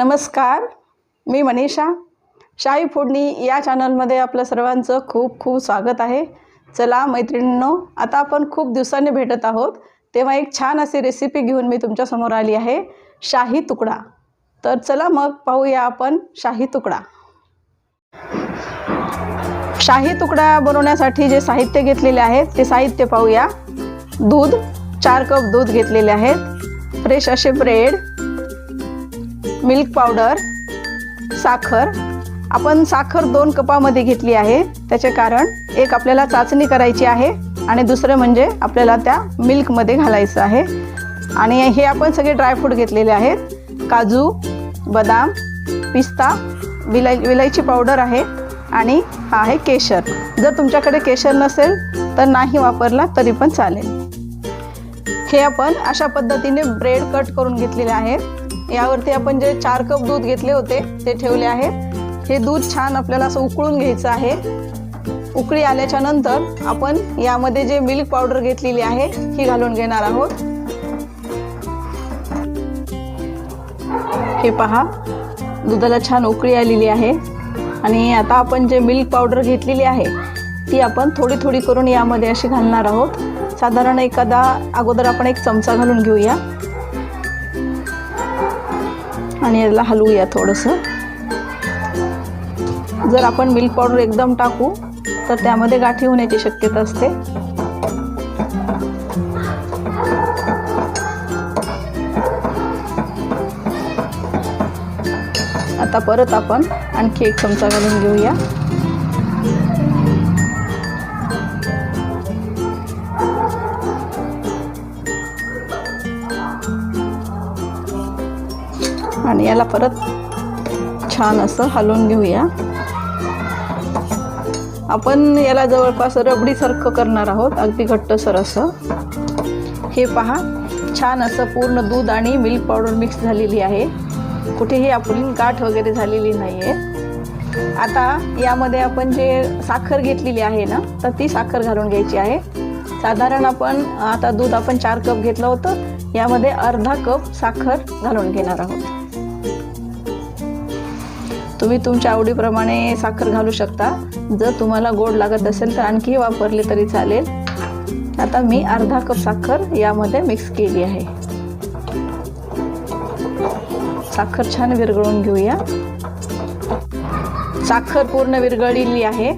नमस्कार, मी मनीषा. शाही फोडणी या चॅनलमध्ये आपलं सर्वांचं खूप खूप स्वागत आहे. चला मैत्रिणींनो, आता आपण खूप दिवसांनी भेटत आहोत, तेव्हा एक छान अशी रेसिपी घेऊन मी तुमच्यासमोर आली आहे, शाही तुकडा. तर चला मग पाहूया आपण शाही तुकडा. शाही तुकडा बनवण्यासाठी जे साहित्य घेतलेले आहे ते साहित्य पाहूया. दूध 4 कप दूध घेतलेले आहेत, फ्रेश असे ब्रेड, मिल्क पावडर, साखर. आपण साखर 2 कपामध्ये घेतली आहे. त्याचे कारण एक आपल्याला चाचणी करायची आहे आणि दुसरं म्हणजे आपल्याला त्या मिल्कमध्ये घालायचं आहे. आणि हे आपण सगळे ड्रायफ्रूट घेतलेले आहेत, काजू, बदाम, पिस्ता, विलायची पावडर आहे आणि हा आहे केशर. जर तुमच्याकडे केशर नसेल तर नाही वापरला तरी पण चालेल. हे आपण अशा पद्धतीने ब्रेड कट करून घेतलेले आहेत. यावरती आपण जे 4 कप दूध घेतले होते ते ठेवले आहेत. हे दूध छान आपल्याला असं उकळून घ्यायचं आहे. उकळी आल्याच्या नंतर आपण यामध्ये जे मिल्क पावडर घेतलेली आहे ही घालून घेणार आहोत. हे पहा, दुधाला छान उकळी आलेली आहे आणि आता आपण जे मिल्क पावडर घेतलेली आहे ती आपण थोडी थोडी करून यामध्ये अशी घालणार आहोत. साधारण एखादा अगोदर आपण 1 चमचा घालून घेऊया आणि याला हलवूया थोडंसं. जर आपण मिल्क पावडर एकदम टाकू तर त्यामध्ये गाठी होण्याची शक्यता असते. आता परत आपण आणखी 1 चमचा घालून घेऊया. आणि याला परत छान असं हलवून घेऊया. आपण याला जवळपास रबडीसारखं करणार आहोत, अगदी घट्टसर असं. हे पहा, छान असं पूर्ण दूध आणि मिल्क पावडर मिक्स झालेली आहे. कुठेही आपली गाठ वगैरे झालेली नाही आहे. आता यामध्ये आपण जे साखर घेतलेली आहे ना, तर ती साखर घालून घ्यायची आहे. साधारण आपण आता दूध आपण 4 कप घेतलं होतं, यामध्ये अर्धा कप साखर घालून घेणार आहोत. तुम्ही तुमच्या आवडीप्रमाणे साखर घालू शकता. जर तुम्हाला गोड लागत असेल तर आणखी वापरले तरी चालेल. आता मी अर्धा कप साखर यामध्ये मिक्स केली आहे. साखर छान विरघळून घेऊया. साखर पूर्ण विरघळलेली आहे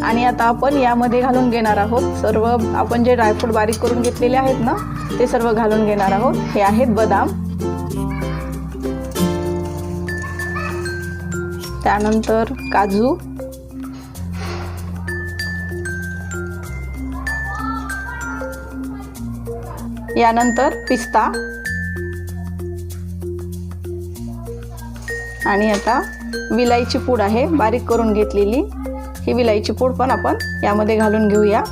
आणि आता आपण यामध्ये घालून घेणार आहोत सर्व आपण जे ड्रायफ्रूट बारीक करून घेतलेले आहेत ना, ते सर्व घालून घेणार आहोत. हे आहेत बदाम, त्यानंतर काजू, यानंतर पिस्ता आणि आता विलायची पूड आहे बारीक करून घेतलेली. ही विलायची पूड पण आपण यामध्ये घालून घेऊया.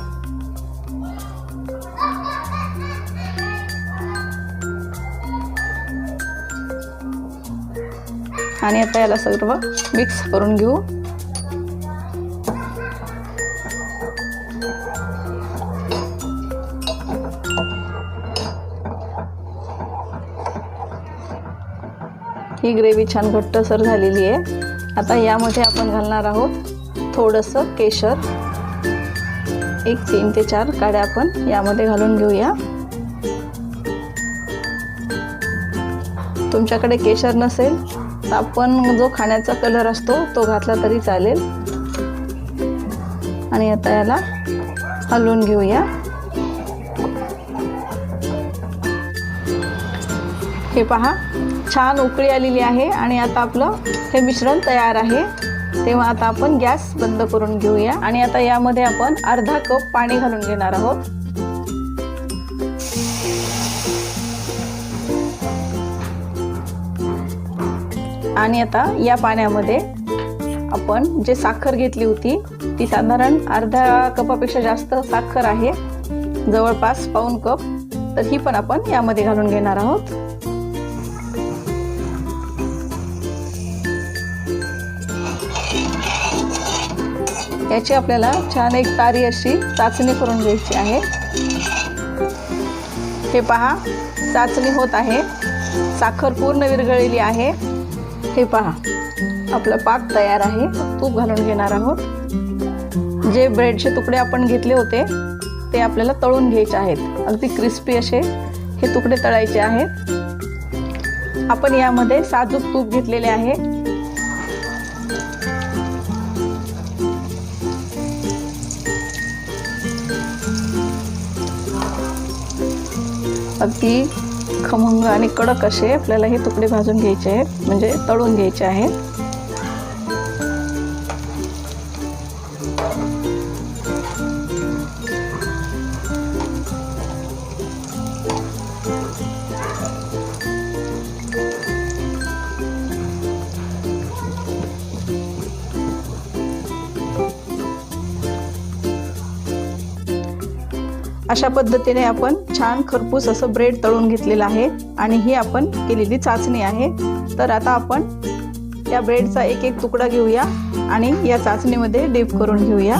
आणि आता याला सर्व मिक्स करून घेऊ. ही ग्रेव्ही छान घट्टसर झालेली आहे. आता यामध्ये आपण घालणार आहोत थोडंसं केशर. 3 ते 4 काड्या आपण यामध्ये घालून घेऊया. तुमच्याकडे केशर नसेल तर आपण जो खाण्याचा कलर असतो तो घातला तरी चालेल. आणि आता याला हलवून घेऊया. हे पहा, छान उकळी आलेली आहे आणि आता आपलं हे मिश्रण तयार आहे. तेव्हा आता आपण गॅस बंद करून घेऊया आणि आता यामध्ये आपण अर्धा कप पाणी घालून घेणार आहोत. आणि आता या पाण्यामध्ये आपण जे साखर घेतली होती ती साधारण अर्धा कपापेक्षा जास्त साखर आहे, जवळपास पाऊण कप, तर ही पण आपण यामध्ये घालून घेणार आहोत. याची आपल्याला छान एक तारी अशी चाचणी करून घ्यायची आहे. हे पहा, चाचणी होत आहे. साखर पूर्ण विरघळलेली आहे हे पहा, आपला पाक तयार आहे. तूप घालून घेणार आहोत. जे ब्रेडचे तुकडे आपण घेतले होते ते आपल्याला तळून घ्यायचे आहेत. अगदी क्रिस्पी असे हे तुकडे तळायचे आहेत. आपण यामध्ये साजूक तूप घेतलेले आहे. अगदी खमंग आणि कडक असे आपल्याला हे तुकडे भाजून घ्यायचे आहेत, म्हणजे तळून घ्यायचे आहेत. अशा पद्धतीने आपण छान खरपूस असं ब्रेड तळून घेतलेलं आहे आणि ही आपण केलेली चाचणी आहे. तर आता आपण या ब्रेडचा एक एक तुकडा घेऊया आणि या चाचणीमध्ये डीप करून घेऊया.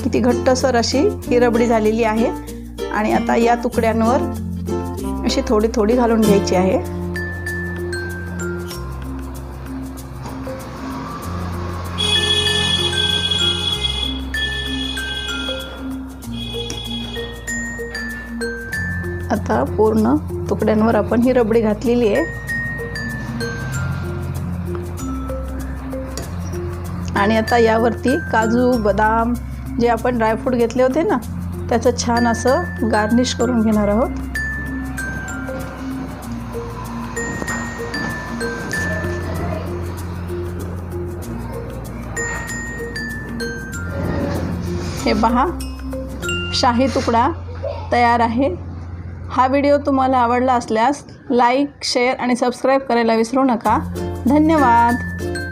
किती घट्टसर अशी ही रबडी झालेली आहे आणि आता या तुकड्यांवर अशी थोडी थोडी घालून घ्यायची आहे. आता पूर्ण तुकड्यांवर आपण ही रबडी घातलेली आहे आणि आता यावरती काजू, बदाम जे आपण ड्रायफ्रूट घेतले होते ना, त्याचं छान असं गार्निश करून घेणार आहोत. हे पहा, शाही तुकडा तयार आहे. हा व्हिडिओ तुम्हाला आवडला असल्यास लाईक, शेअर आणि सबस्क्राईब करायला विसरू नका. धन्यवाद.